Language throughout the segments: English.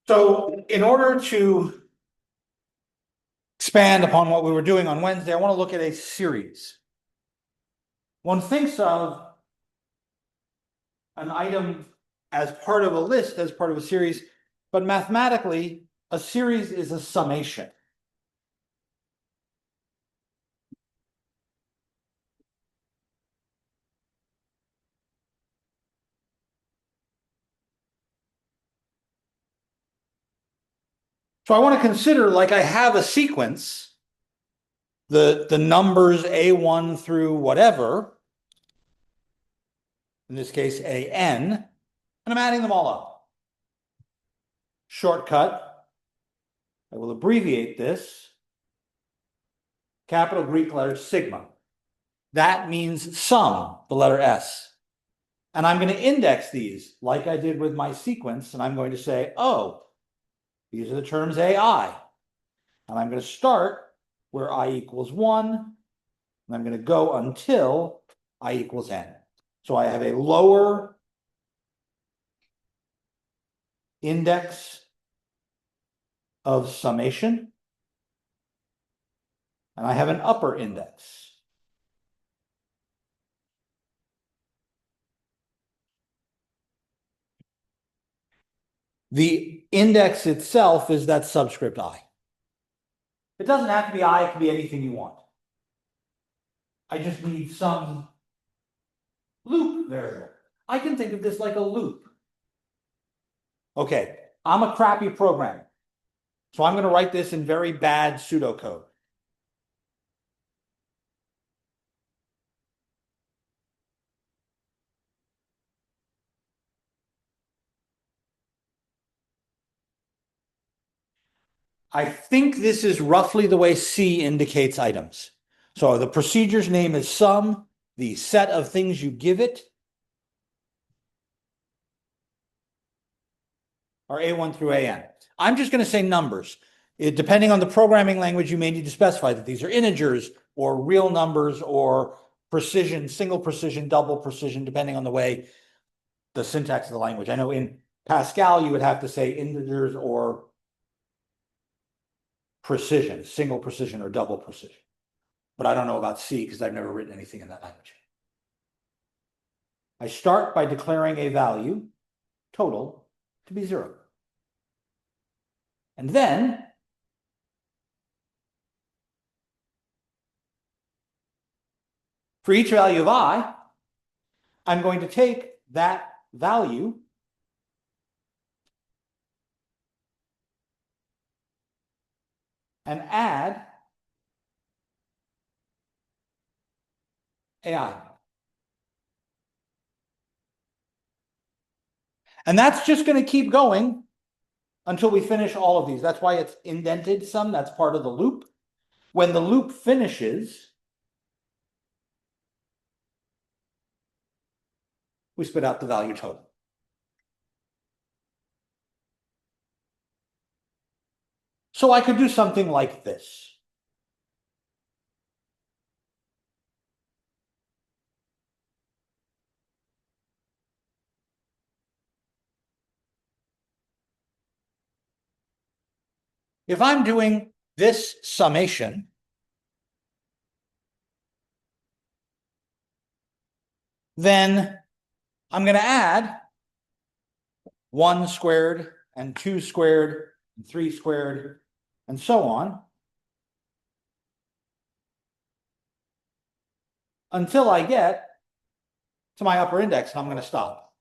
So in order to expand upon what we were doing on Wednesday, I want to look at a series. One thinks of an item as part of a list, as part of a series, but mathematically, a series is a summation. So I want to consider, like I have a sequence, the numbers A1 through whatever, in this case AN, and I'm adding them all up. Shortcut, I will abbreviate this, capital Greek letter sigma. That means sum, the letter S. And I'm going to index these like I did with my sequence, and I'm going to say, oh, these are the terms AI. And I'm going to start where I equals 1, and I'm going to go until I equals n. So I have a lower index of summation, and I have an upper index. The index itself is that subscript I. It doesn't have to be I, it can be anything you want. I just need some loop variable. I can think of this like a loop. Okay, I'm a crappy programmer, so I'm going to write this in very bad pseudocode. I think this is roughly the way C indicates items. So the procedure's name is sum, the set of things you give it are A1 through AN. I'm just going to say numbers. Depending on the programming language, you may need to specify that these are integers or real numbers or precision, single precision, double precision, depending on the way the syntax of the language. I know in Pascal, you would have to say integers or precision, single precision or double precision. But I don't know about C because I've never written anything in that language. I start by declaring a value, total, to be 0. And then for each value of I, I'm going to take that value and add AI. And that's just going to keep going until we finish all of these. That's why it's indented some. That's part of the loop. When the loop finishes, we spit out the value total. So I could do something like this. If I'm doing this summation, then I'm going to add 1 squared and 2 squared and 3 squared and so on until I get to my upper index, and I'm going to stop.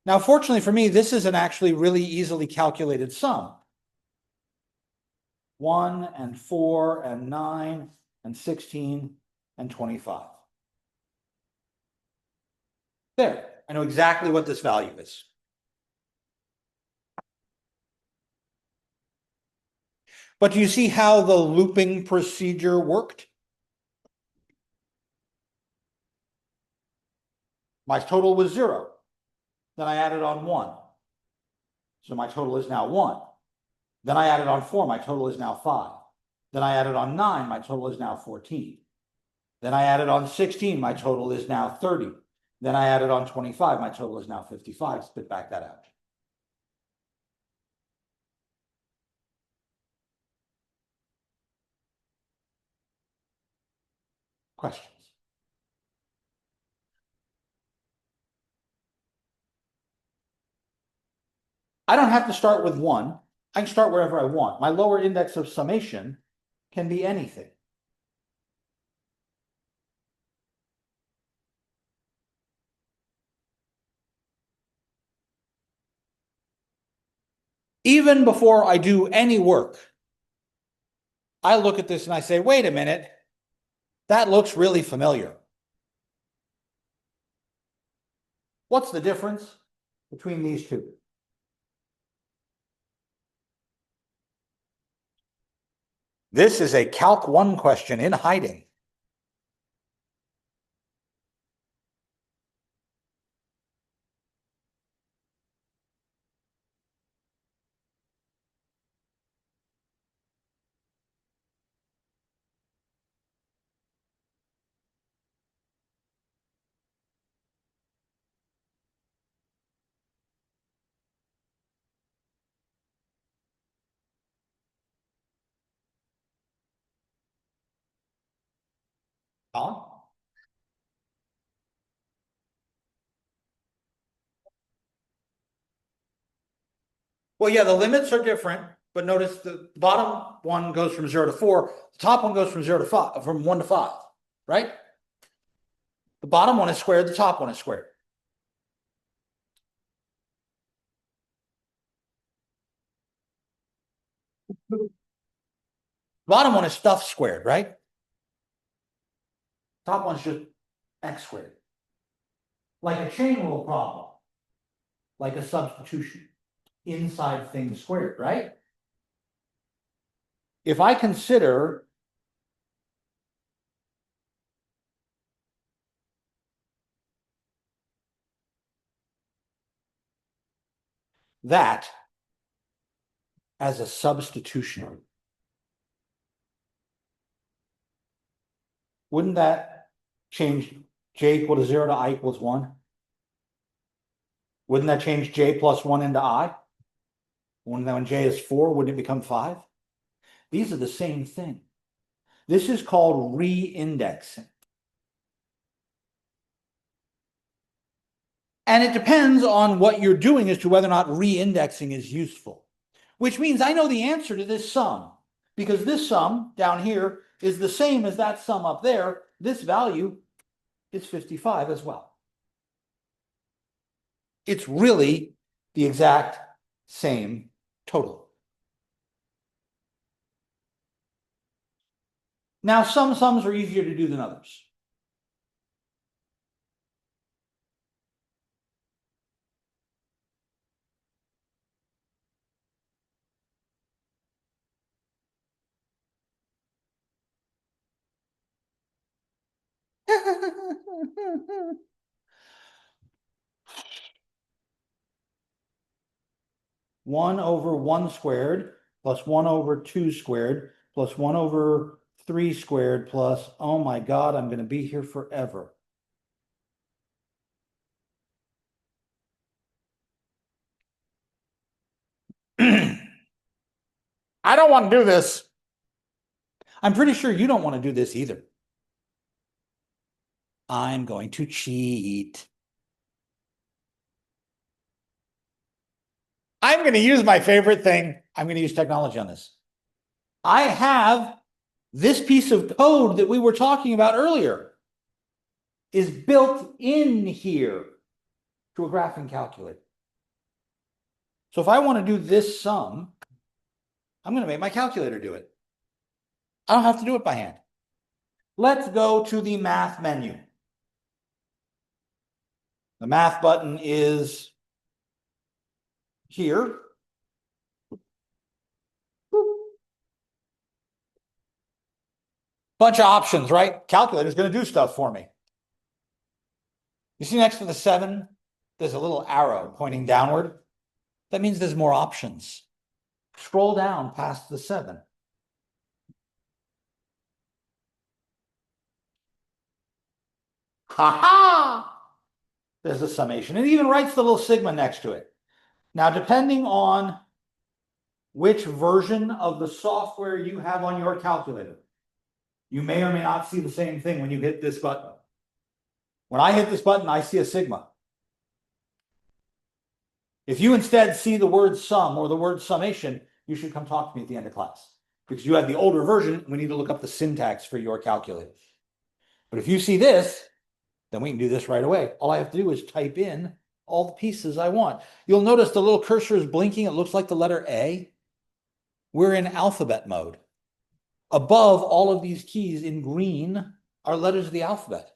Now, fortunately for me, this is an actually really easily calculated sum. 1 and 4 and 9 and 16 and 25. There, I know exactly what this value is. But do you see how the looping procedure worked? My total was 0. Then I added on 1. So my total is now 1. Then I added on 4. My total is now 5. Then I added on 9. My total is now 14. Then I added on 16. My total is now 30. Then I added on 25. My total is now 55. Spit back that out. Questions? I don't have to start with 1. I can start wherever I want. My lower index of summation can be anything. Even before I do any work, I look at this and I say, wait a minute, that looks really familiar. What's the difference between these two? This is a Calc 1 question in hiding. Colin? Well, yeah, the limits are different, but notice the bottom one goes from 0 to 4. The top one goes from 0 to 5, from 1 to 5, right? The bottom one is squared, the top one is squared. The bottom one is stuff squared, right? Top one's just x squared. Like a chain rule problem, like a substitution. Inside thing squared, right? If I consider that as a substitution, wouldn't that change j equal to 0 to I equals 1? Wouldn't that change j plus 1 into I? When j is 4, wouldn't it become 5? These are the same thing. This is called re-indexing. And it depends on what you're doing as to whether or not re-indexing is useful. Which means I know the answer to this sum, because this sum down here is the same as that sum up there. This value is 55 as well. It's really the exact same total. Now, some sums are easier to do than others. One over 1 squared plus 1 over 2 squared plus 1 over 3 squared plus, oh my God, I'm going to be here forever. I don't want to do this. I'm pretty sure you don't want to do this either. I'm going to cheat. I'm going to use my favorite thing. I'm going to use technology on this. I have this piece of code that we were talking about earlier is built in here to a graphing calculator. So if I want to do this sum, I'm going to make my calculator do it. I don't have to do it by hand. Let's go to the math menu. The math button is here. Bunch of options, right? Calculator's going to do stuff for me. You see next to the 7, there's a little arrow pointing downward. That means there's more options. Scroll down past the 7. Ha ha! There's a summation. It even writes the little sigma next to it. Now, depending on which version of the software you have on your calculator, You may or may not see the same thing when you hit this button. When I hit this button, I see a sigma. If you instead see the word sum or the word summation, you should come talk to me at the end of class, because you have the older version. We need to look up the syntax for your calculator. But if you see this, then we can do this right away. All I have to do is type in all the pieces I want. You'll notice the little cursor is blinking. It looks like the letter A. We're in alphabet mode. Above all of these keys in green are letters of the alphabet.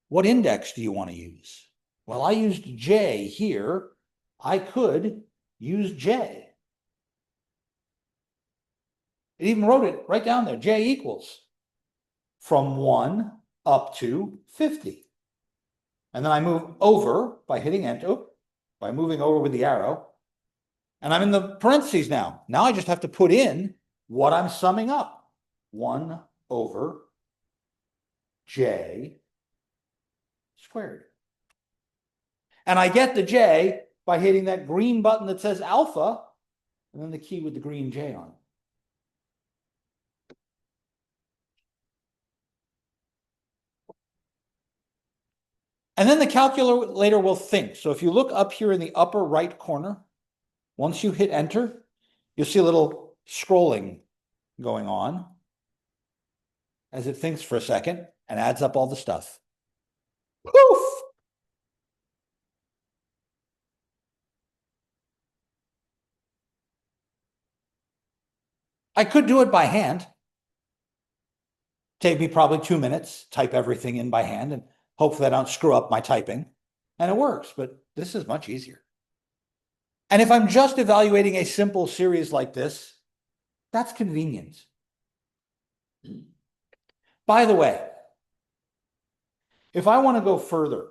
What index do you want to use? Well, I used J here. I could use J. It even wrote it right down there. J equals from 1 up to 50. And then I move over by hitting enter, by moving over with the arrow. And I'm in the parentheses now. Now I just have to put in what I'm summing up. 1 over J squared. And I get the J by hitting that green button that says alpha, and then the key with the green J on it. And then the calculator will think. So if you look up here in the upper right corner, once you hit enter, you'll see a little scrolling going on as it thinks for a second and adds up all the stuff. Poof! I could do it by hand. Take me probably 2 minutes, type everything in by hand, and hopefully I don't screw up my typing. And it works, but this is much easier. And if I'm just evaluating a simple series like this, that's convenient. By the way, if I want to go further,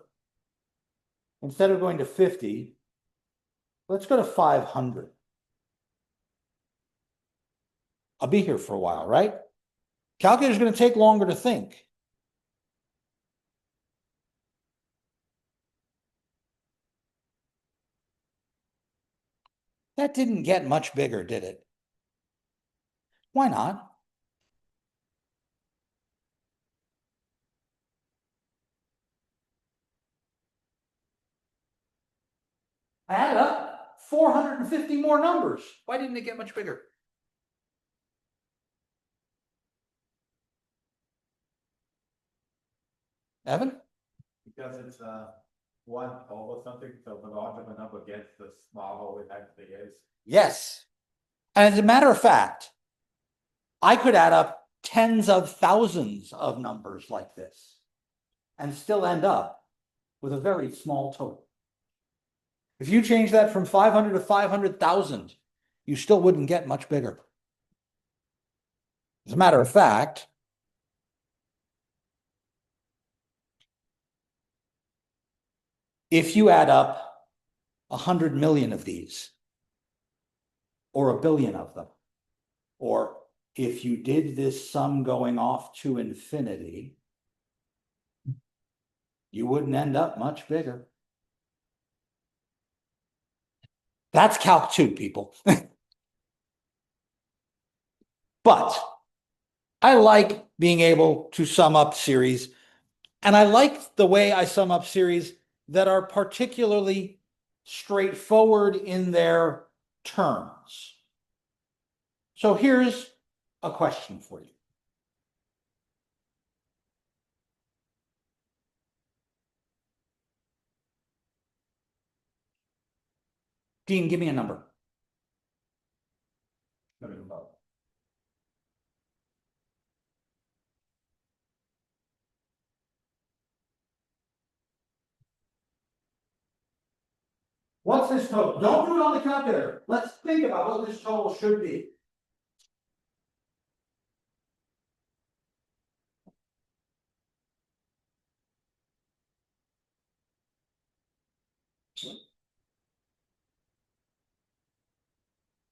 instead of going to 50, let's go to 500. I'll be here for a while, right? Calculator's going to take longer to think. That didn't get much bigger, did it? Why not? I added up 450 more numbers. Why didn't it get much bigger? Evan? Because it's 1 over something, so the larger the number gets, the smaller it actually is. Yes. And as a matter of fact, I could add up tens of thousands of numbers like this and still end up with a very small total. If you change that from 500 to 500,000, you still wouldn't get much bigger. As a matter of fact, if you add up 100 million of these, or a billion of them, or if you did this sum going off to infinity, you wouldn't end up much bigger. That's Calc 2, people. But I like being able to sum up series, and I like the way I sum up series that are particularly straightforward in their terms. So here's a question for you. Dean, give me a number. What's this total? Don't do it on the calculator. Let's think about what this total should be.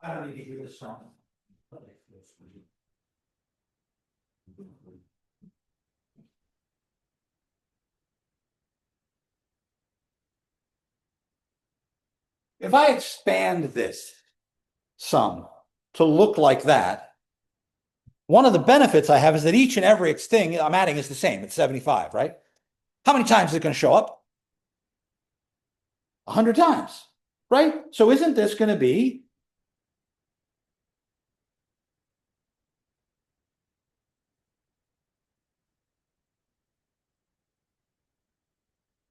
I don't need to hear this song. If I expand this sum to look like that, One of the benefits I have is that each and every thing I'm adding is the same. It's 75, right? How many times is it going to show up? 100 times, right? So isn't this going to be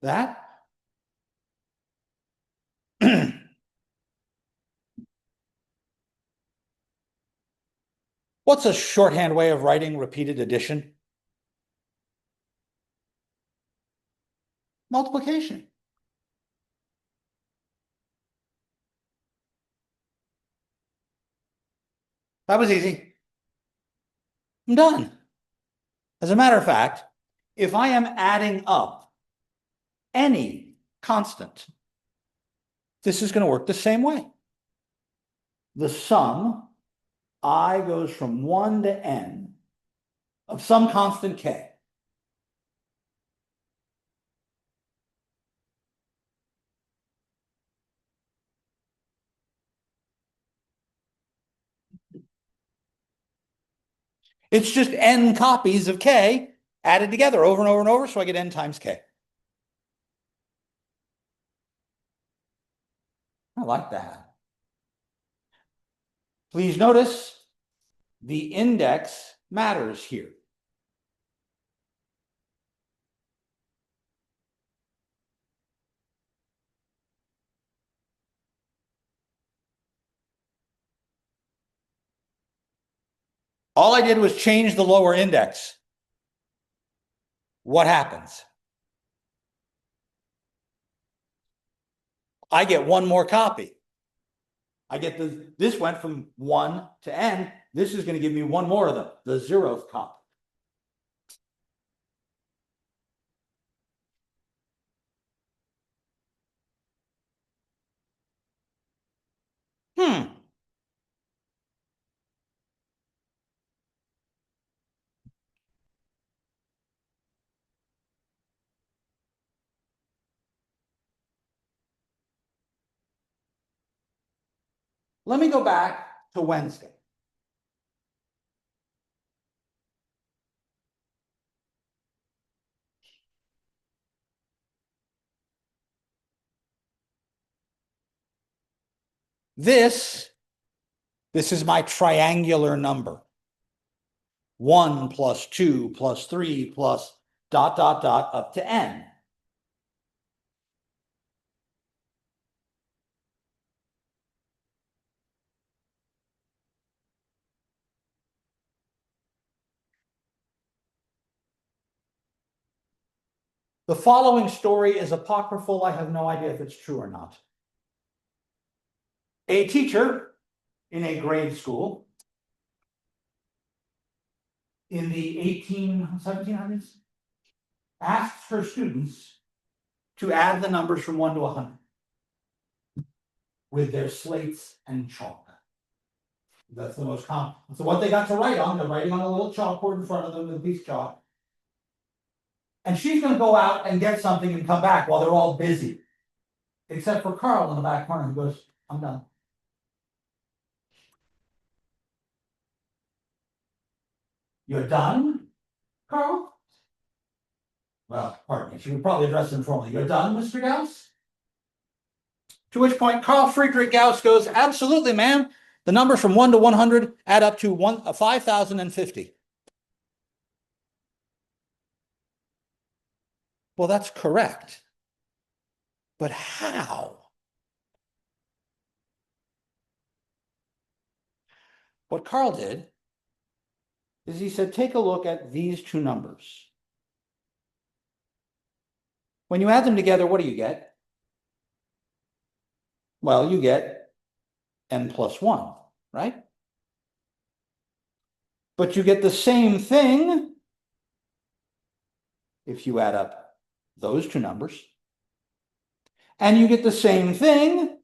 that? What's a shorthand way of writing repeated addition? Multiplication. That was easy. I'm done. As a matter of fact, if I am adding up any constant, this is going to work the same way. The sum I goes from 1 to n of some constant k. It's just n copies of k added together over and over and over, so I get n times k. I like that. Please notice the index matters here. All I did was change the lower index. What happens? I get one more copy. I get this went from 1 to n. This is going to give me one more of them, the 0th copy. Let me go back to Wednesday. This is my triangular number. 1 plus 2 plus 3 plus ... up to n. The following story is apocryphal. I have no idea if it's true or not. A teacher in a grade school in the 1700s asked her students to add the numbers from 1 to 100 with their slates and chalk. That's the most common. So what they got to write on, they're writing on a little chalkboard in front of them with a piece of chalk. And she's going to go out and get something and come back while they're all busy. Except for Carl in the back corner who goes, I'm done. You're done, Carl? Well, pardon me, she would probably address him formally. You're done, Mr. Gauss? To which point Carl Friedrich Gauss goes, absolutely, ma'am. The numbers from 1 to 100 add up to 5,050. Well, that's correct. But how? What Carl did is he said, take a look at these two numbers. When you add them together, what do you get? Well, you get n plus 1, right? But you get the same thing if you add up those two numbers. And you get the same thing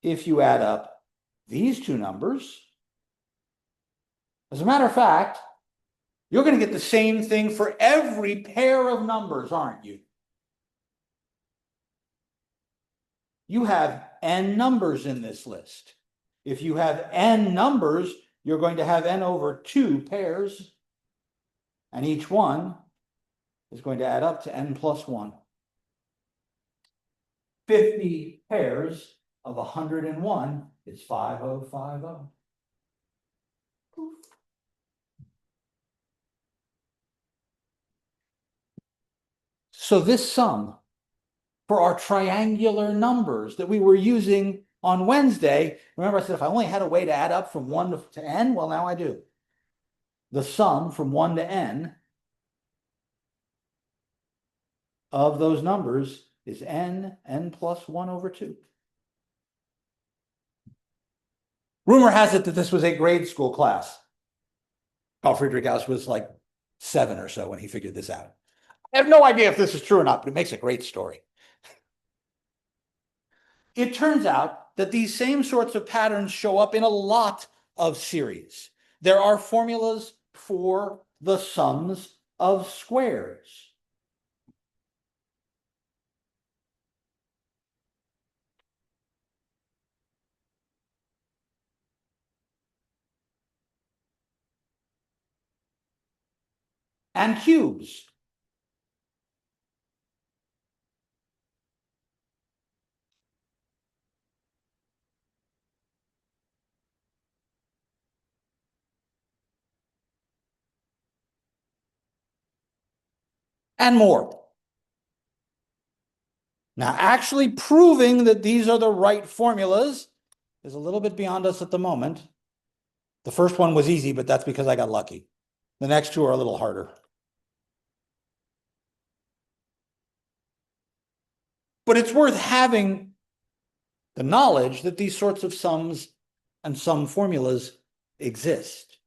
if you add up these two numbers. As a matter of fact, you're going to get the same thing for every pair of numbers, aren't you? You have n numbers in this list. If you have n numbers, you're going to have n over 2 pairs, and each one is going to add up to n plus 1. 50 pairs of 101 is 5050. So this sum for our triangular numbers that we were using on Wednesday, remember I said if I only had a way to add up from 1 to n, well now I do. The sum from 1 to n of those numbers is n plus 1 over 2. Rumor has it that this was a grade school class. Carl Friedrich Gauss was like 7 or so when he figured this out. I have no idea if this is true or not, but it makes a great story. It turns out that these same sorts of patterns show up in a lot of series. There are formulas for the sums of squares. And cubes. And more. Now, actually proving that these are the right formulas is a little bit beyond us at the moment. The first one was easy, but that's because I got lucky. The next two are a little harder. But it's worth having the knowledge that these sorts of sums and sum formulas exist.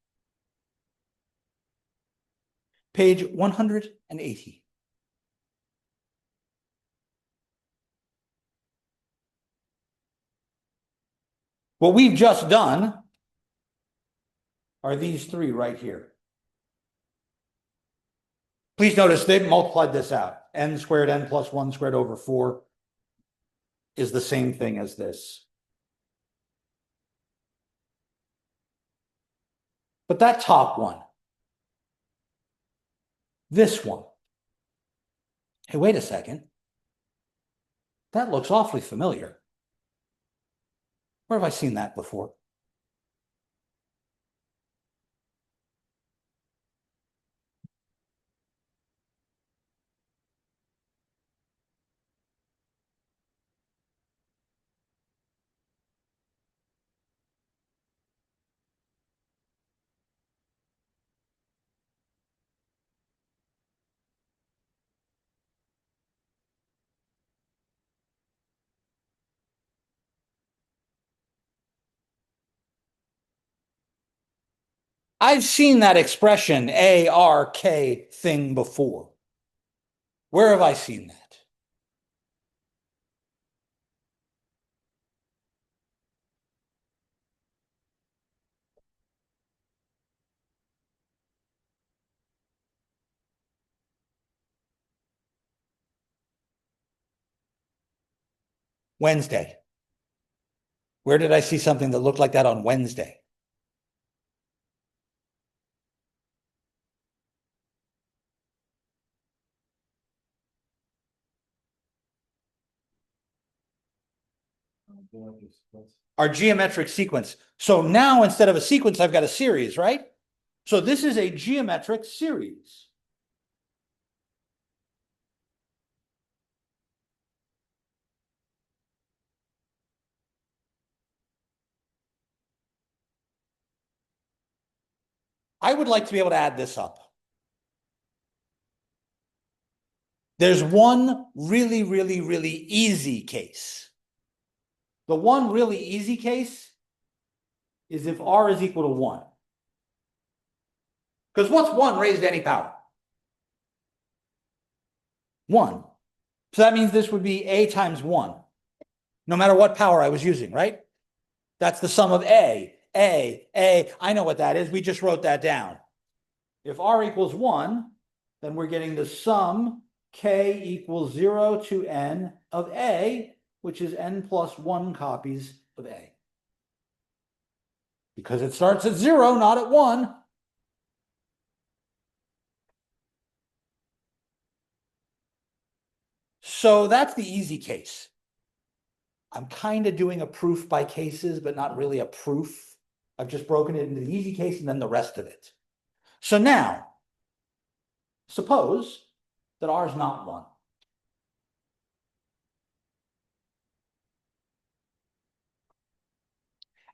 Page 180. What we've just done are these three right here. Please notice they've multiplied this out. N squared, n plus 1 squared over 4 is the same thing as this. But that top one, this one, hey, wait a second. That looks awfully familiar. Where have I seen that before? I've seen that expression ARK thing before. Where have I seen that? Wednesday. Where did I see something that looked like that on Wednesday? Our geometric sequence. So now instead of a sequence, I've got a series, right? So this is a geometric series. I would like to be able to add this up. There's one really, really, really easy case. The one really easy case is if R is equal to 1. Because what's 1 raised to any power? 1. So that means this would be A times 1, no matter what power I was using, right? That's the sum of A. I know what that is. We just wrote that down. If R equals 1, then we're getting the sum K equals 0 to N of A, which is N plus 1 copies of A. because it starts at 0, not at 1. So that's the easy case. I'm kind of doing a proof by cases, but not really a proof. I've just broken it into the easy case and then the rest of it. So now, suppose that R is not 1.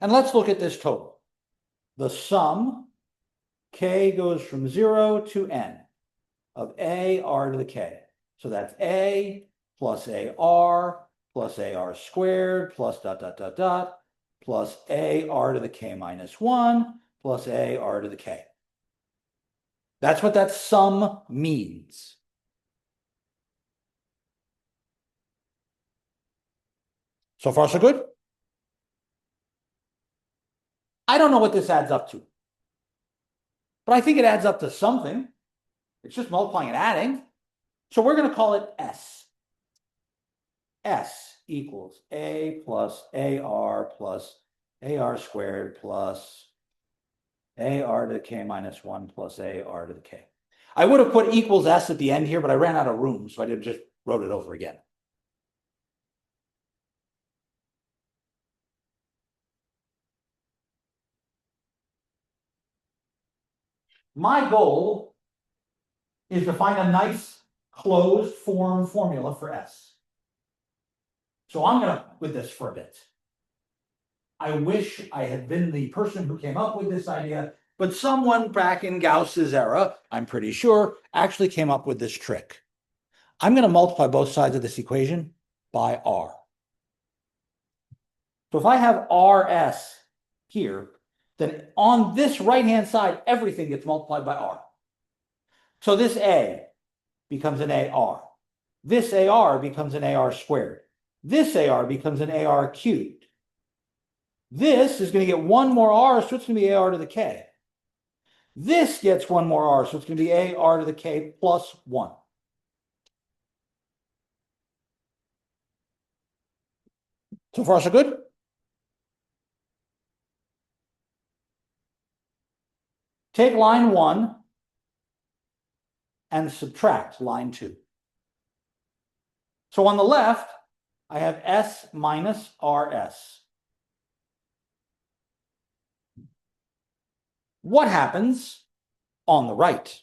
And let's look at this total. The sum, k goes from 0 to n of a r to the k. So that's a plus ar plus ar squared plus dot, dot, dot, dot, plus ar to the k minus 1 plus ar to the k. That's what that sum means. So far, so good? I don't know what this adds up to, but I think it adds up to something. It's just multiplying and adding. So we're going to call it S. S equals A plus AR plus AR squared plus AR to the K minus 1 plus AR to the K. I would have put equals S at the end here, but I ran out of room, so I just wrote it over again. My goal is to find a nice closed form formula for S. So I'm going to with this for a bit. I wish I had been the person who came up with this idea, but someone back in Gauss's era, I'm pretty sure, actually came up with this trick. I'm going to multiply both sides of this equation by R. So if I have RS here, then on this right-hand side, everything gets multiplied by R. So this A becomes an AR. This AR becomes an AR squared. This AR becomes an AR cubed. This is going to get one more R, so it's going to be AR to the K. This gets one more R, so it's going to be AR to the K plus 1. So far, so good? Take line 1 and subtract line 2. So on the left, I have S minus RS. What happens on the right?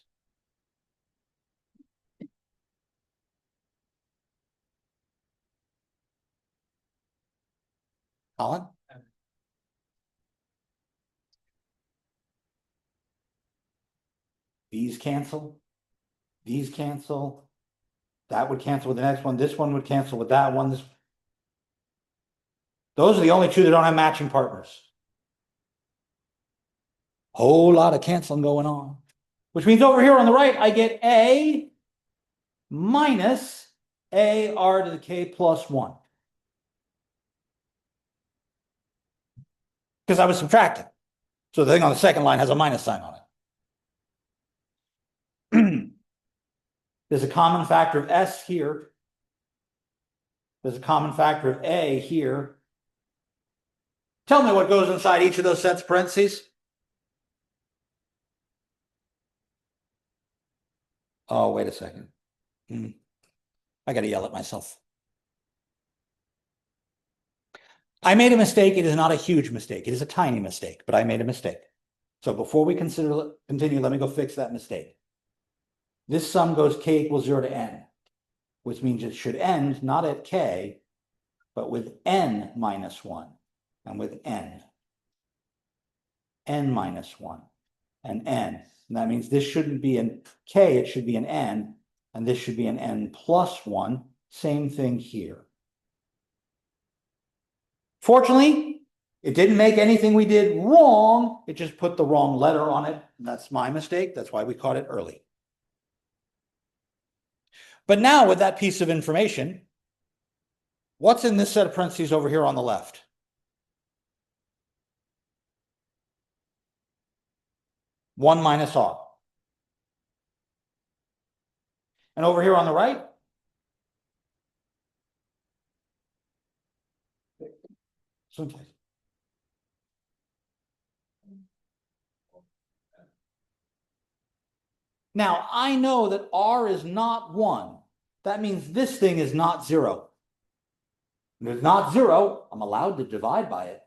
Colin? These cancel. These cancel. That would cancel with the next one. This one would cancel with that one. Those are the only two that don't have matching partners. Whole lot of canceling going on. Which means over here on the right, I get A minus AR to the K plus 1. Because I was subtracting. So the thing on the second line has a minus sign on it. There's a common factor of S here. There's a common factor of A here. Tell me what goes inside each of those sets of parentheses. Oh, wait a second. I got to yell at myself. I made a mistake. It is not a huge mistake. It is a tiny mistake, but I made a mistake. So before we continue, let me go fix that mistake. This sum goes K equals 0 to N, which means it should end not at K, but with N minus 1 and with N minus 1 and N. And that means this shouldn't be an K, it should be an N, and this should be an N plus 1. Same thing here. Fortunately, it didn't make anything we did wrong. It just put the wrong letter on it. That's my mistake. That's why we caught it early. But now with that piece of information, what's in this set of parentheses over here on the left? One minus R. And over here on the right? Now, I know that R is not 1. That means this thing is not 0. If it's not 0, I'm allowed to divide by it.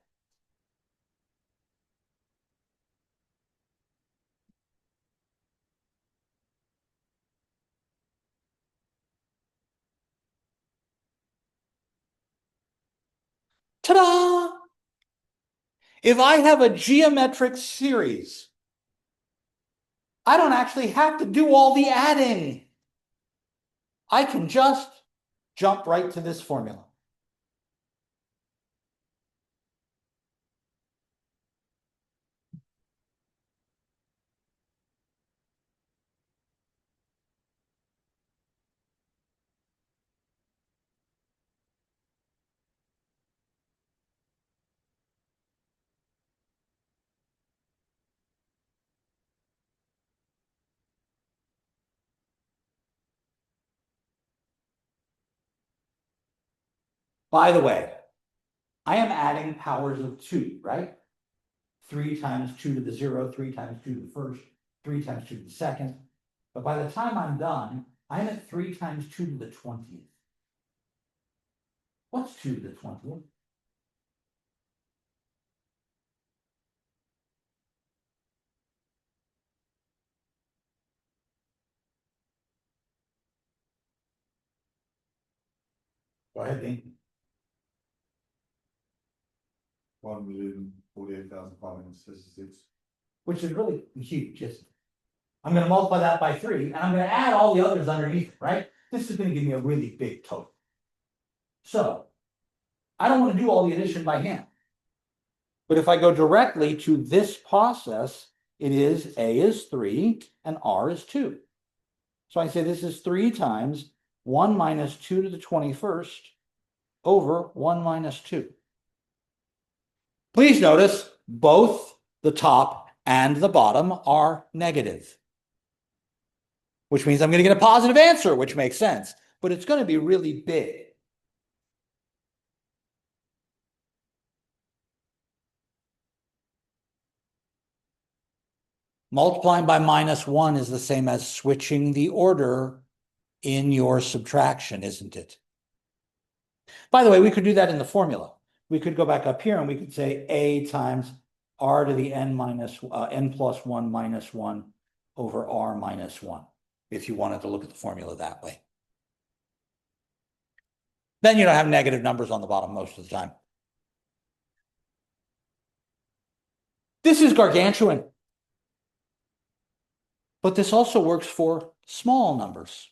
Ta-da! If I have a geometric series, I don't actually have to do all the adding. I can just jump right to this formula. By the way, I am adding powers of 2, right? 3 times 2 to the 0, 3 times 2 to the first, 3 times 2 to the second. But by the time I'm done, I'm at 3 times 2 to the 20th. What's 2 to the 20th? Go ahead, Dean. 1,048,566. Which is really huge, isn't it? I'm going to multiply that by 3, and I'm going to add all the others underneath it, right? This is going to give me a really big total. So, I don't want to do all the addition by hand. But if I go directly to this process, it is A is 3 and R is 2. So I say this is 3 times 1 minus 2 to the 21st over 1 minus 2. Please notice both the top and the bottom are negative, which means I'm going to get a positive answer, which makes sense, but it's going to be really big. Multiplying by -1 is the same as switching the order in your subtraction, isn't it? By the way, we could do that in the formula. We could go back up here and we could say A times R to the n plus 1 minus 1 over R minus 1, if you wanted to look at the formula that way. Then you don't have negative numbers on the bottom most of the time. This is gargantuan. But this also works for small numbers.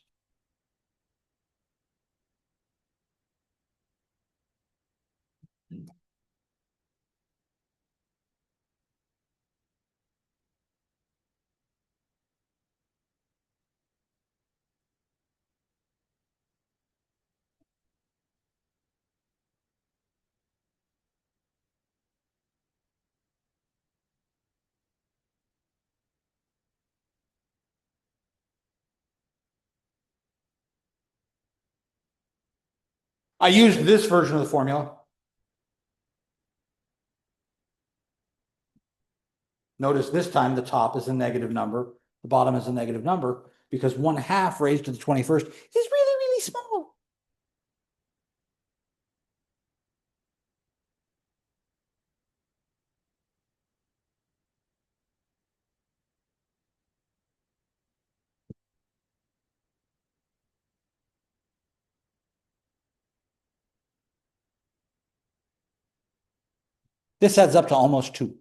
I used this version of the formula. Notice this time the top is a negative number, the bottom is a negative number, because 1/2 raised to the 21st is really, really small. This adds up to almost 2.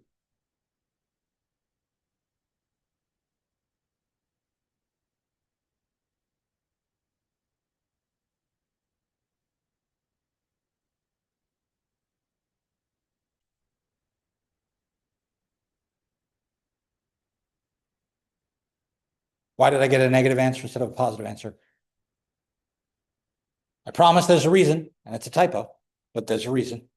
Why did I get a negative answer instead of a positive answer? I promise there's a reason, and it's a typo, but there's a reason.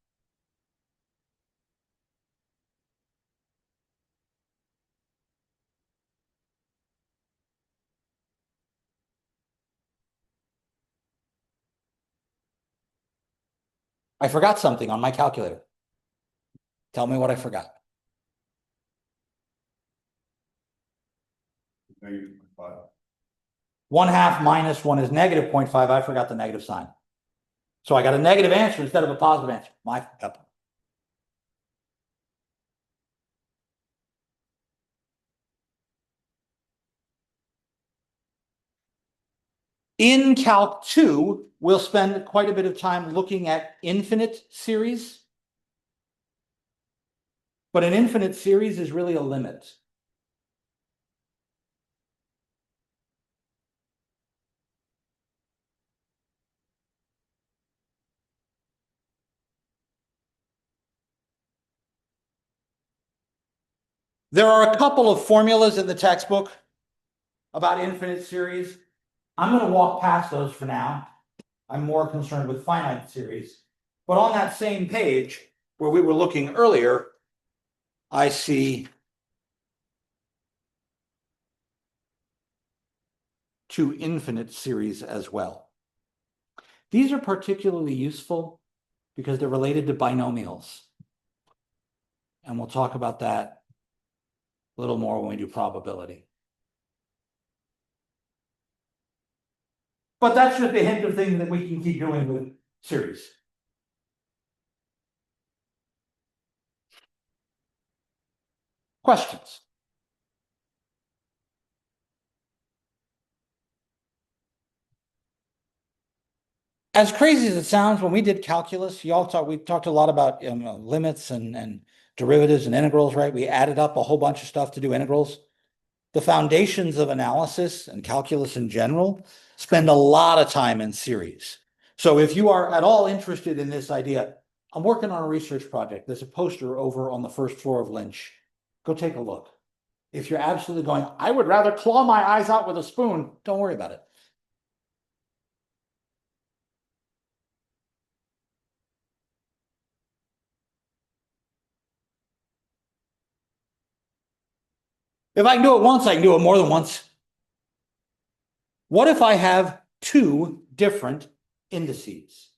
I forgot something on my calculator. Tell me what I forgot. -5. 1/2 minus 1 is negative 0.5. I forgot the negative sign. So I got a negative answer instead of a positive answer. My up. In Calc 2, we'll spend quite a bit of time looking at infinite series. But an infinite series is really a limit. There are a couple of formulas in the textbook about infinite series. I'm going to walk past those for now. I'm more concerned with finite series. But on that same page where we were looking earlier, I see two infinite series as well. These are particularly useful because they're related to binomials. And we'll talk about that a little more when we do probability. But that's just a hint of things that we can keep doing with series. Questions? As crazy as it sounds, when we did calculus, we talked a lot about limits and derivatives and integrals, right? We added up a whole bunch of stuff to do integrals. The foundations of analysis and calculus in general spend a lot of time in series. So if you are at all interested in this idea, I'm working on a research project. There's a poster over on the first floor of Lynch. Go take a look. If you're absolutely going, I would rather claw my eyes out with a spoon, don't worry about it. If I can do it once, I can do it more than once. What if I have two different indices?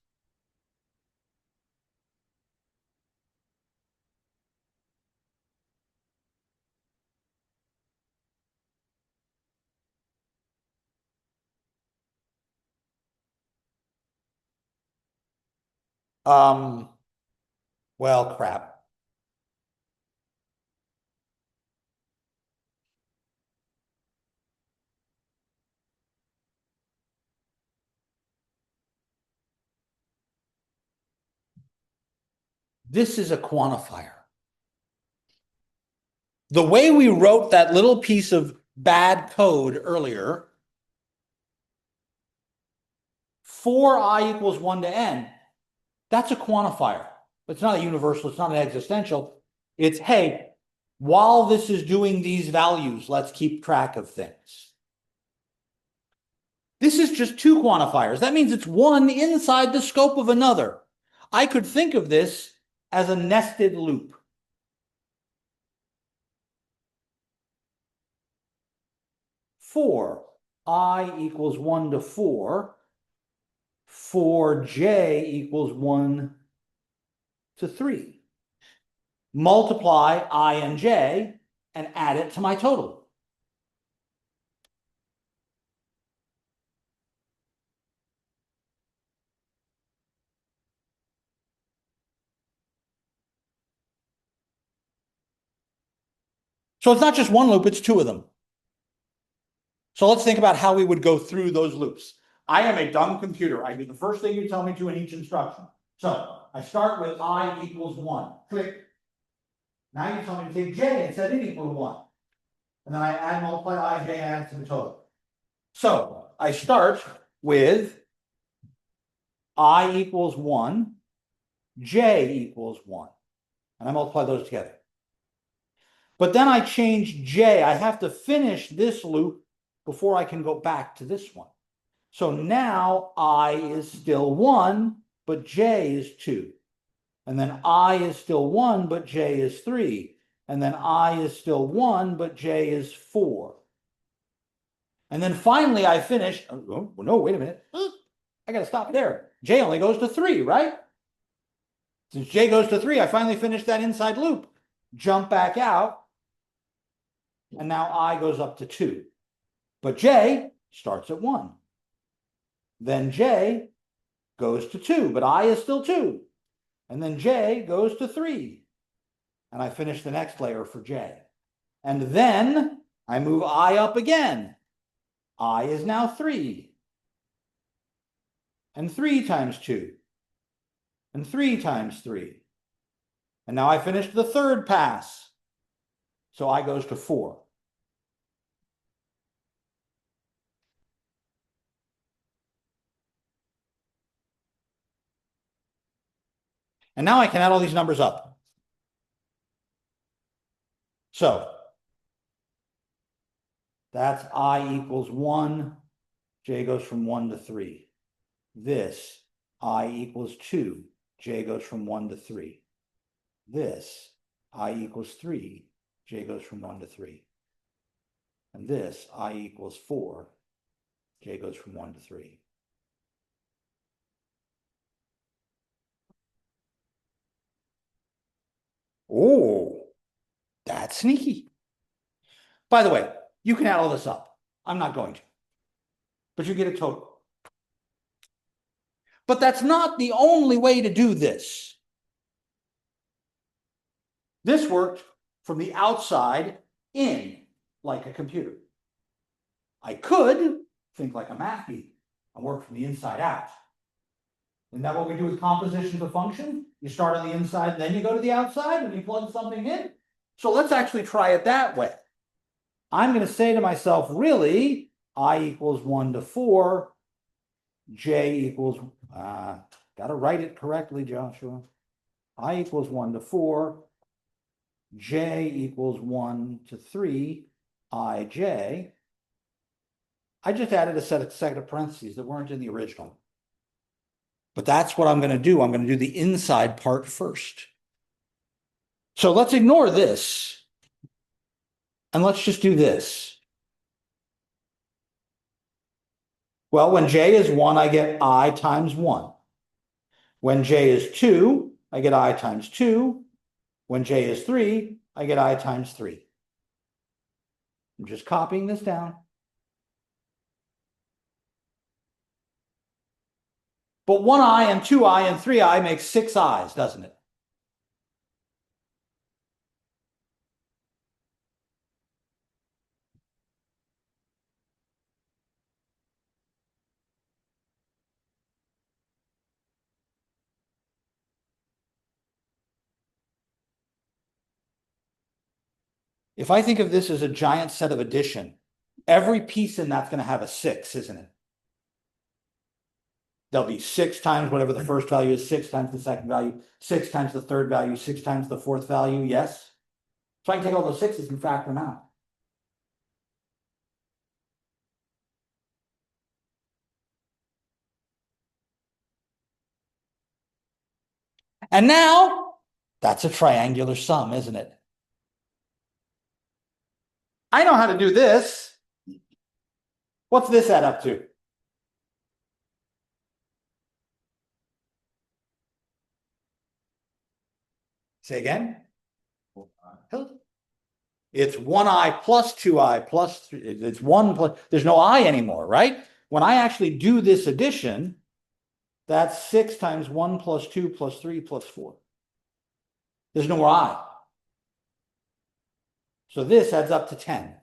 Well, crap. This is a quantifier. The way we wrote that little piece of bad code earlier, for I equals 1 to n, that's a quantifier. It's not a universal, it's not an existential. It's, hey, while this is doing these values, let's keep track of things. This is just two quantifiers. That means it's one inside the scope of another. I could think of this as a nested loop. For I equals 1 to 4, for j equals 1 to 3. Multiply I and j and add it to my total. So it's not just one loop, it's two of them. So let's think about how we would go through those loops. I am a dumb computer. I do the first thing you tell me to in each instruction. So I start with I equals 1. Click. Now you tell me to take j and set it equal to 1. And then I add, multiply I, j, add to the total. So I start with I equals 1, j equals 1. And I multiply those together. But then I change j. I have to finish this loop before I can go back to this one. So now I is still 1, but j is 2. And then I is still 1, but j is 3. And then I is still 1, but j is 4. And then finally I finish, oh, no, wait a minute. I got to stop there. J only goes to 3, right? Since j goes to 3, I finally finished that inside loop. Jump back out. And now I goes up to 2. But j starts at 1. Then J goes to 2, but I is still 2. And then J goes to 3. And I finish the next layer for J. And then I move I up again. I is now 3. And 3 times 2. And 3 times 3. And now I finished the third pass. So I goes to 4. And now I can add all these numbers up. So that's I equals 1. J goes from 1 to 3. This, I equals 2. J goes from 1 to 3. This, I equals 3. J goes from 1 to 3. And this, I equals 4. J goes from 1 to 3. Oh, that's sneaky. By the way, you can add all this up. I'm not going to. But you get a total. But that's not the only way to do this. This worked from the outside in, like a computer. I could think like a math geek and work from the inside out. Isn't that what we do with compositions of functions? You start on the inside, and then you go to the outside, and you plug something in. So let's actually try it that way. I'm going to say to myself, really, I equals 1 to 4, J equals, got to write it correctly, Joshua. I equals 1 to 4, J equals 1 to 3, IJ. I just added a set of parentheses that weren't in the original. But that's what I'm going to do. I'm going to do the inside part first. So let's ignore this. And let's just do this. Well, when J is 1, I get I times 1. When J is 2, I get I times 2. When J is 3, I get I times 3. I'm just copying this down. But 1I and 2I and 3I makes 6 I's, doesn't it? If I think of this as a giant set of addition, every piece in that's going to have a 6, isn't it? There'll be 6 times whatever the first value is, 6 times the second value, 6 times the third value, 6 times the fourth value, yes? So I can take all those 6's and factor them out. And now, that's a triangular sum, isn't it? I know how to do this. What's this add up to? Say again? It's 1I plus 2I plus 3. It's 1 plus, there's no I anymore, right? When I actually do this addition, that's 6 times 1 plus 2 plus 3 plus 4. There's no more I. So this adds up to 10.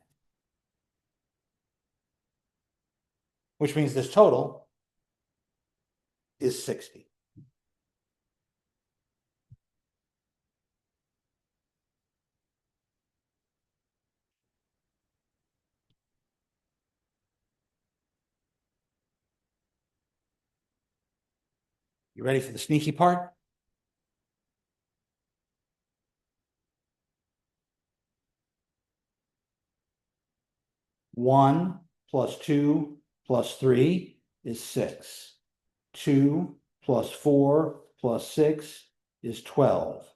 Which means this total is 60. You ready for the sneaky part? One plus 2 plus 3 is 6. 2 plus 4 plus 6 is 12.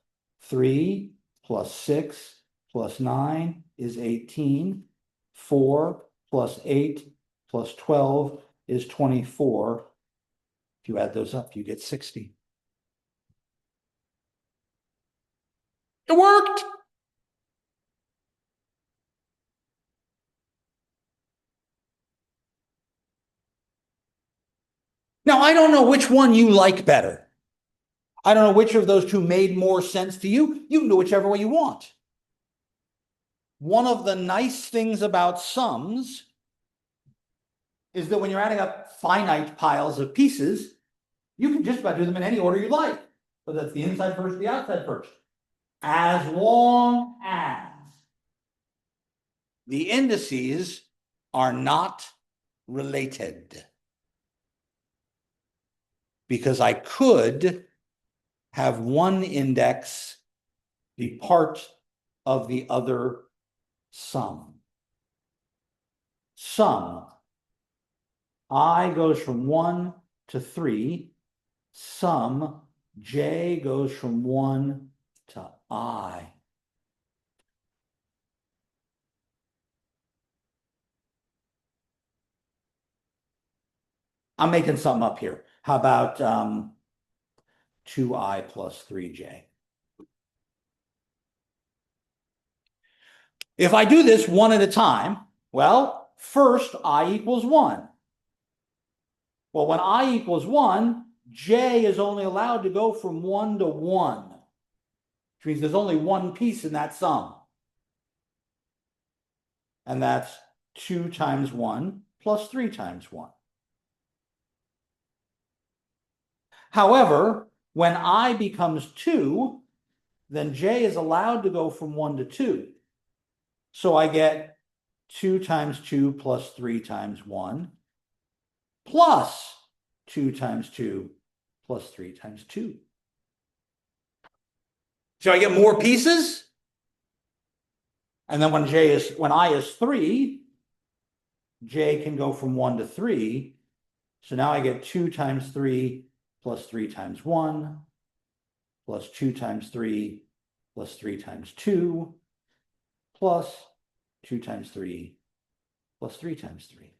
3 plus 6 plus 9 is 18. 4 plus 8 plus 12 is 24. If you add those up, you get 60. It worked! Now, I don't know which one you like better. I don't know which of those two made more sense to you. You can do whichever way you want. One of the nice things about sums is that when you're adding up finite piles of pieces, you can just about do them in any order you like. So that's the inside first, the outside first. As long as the indices are not related. Because I could have one index be part of the other sum. Sum. I goes from 1 to 3. Sum j goes from 1 to I. I'm making something up here. How about 2i plus 3j? If I do this one at a time, well, first I equals 1. Well, when I equals 1, j is only allowed to go from 1 to 1, which means there's only one piece in that sum. And that's 2 times 1 plus 3 times 1. However, when I becomes 2, then j is allowed to go from 1 to 2. So I get 2 times 2 plus 3 times 1 plus 2 times 2 plus 3 times 2. So I get more pieces. And then when I is 3, j can go from 1 to 3. So now I get 2 times 3 plus 3 times 1 plus 2 times 3 plus 3 times 2 plus 2 times 3 plus 3 times 3.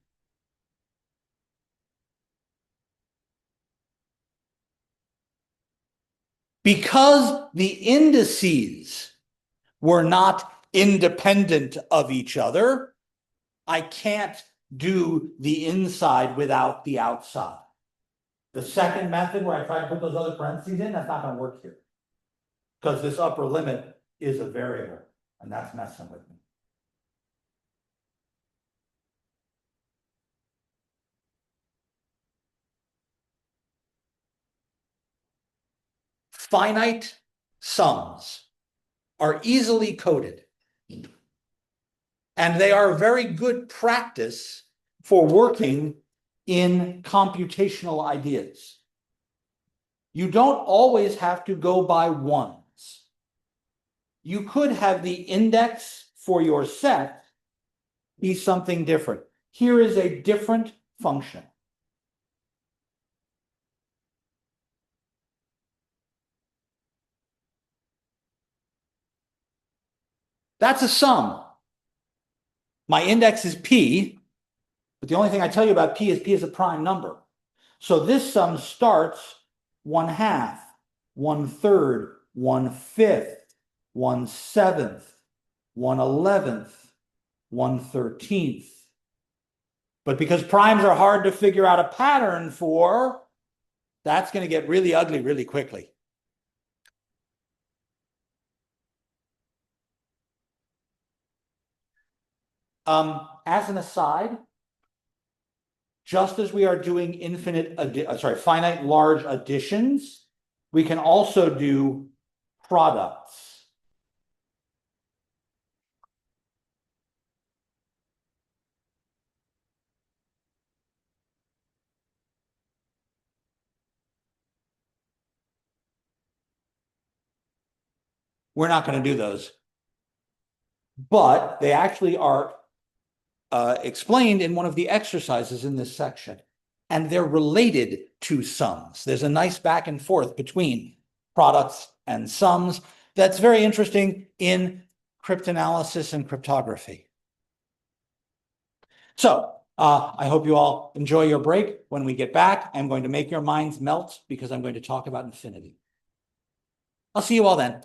Because the indices were not independent of each other, I can't do the inside without the outside. The second method where I try to put those other parentheses in, that's not going to work here. Because this upper limit is a variable, and that's messing with me. Finite sums are easily coded. And they are very good practice for working in computational ideas. You don't always have to go by ones. You could have the index for your set be something different. Here is a different function. That's a sum. My index is p, but the only thing I tell you about p is a prime number. So this sum starts 1/2, 1/3, 1/5, 1/7, 1/11, 1/13. But because primes are hard to figure out a pattern for, that's going to get really ugly really quickly. As an aside, just as we are doing finite large additions, we can also do products. We're not going to do those, but they actually are explained in one of the exercises in this section, and they're related to sums. There's a nice back and forth between products and sums that's very interesting in cryptanalysis and cryptography. So I hope you all enjoy your break. When we get back, I'm going to make your minds melt because I'm going to talk about infinity. I'll see you all then.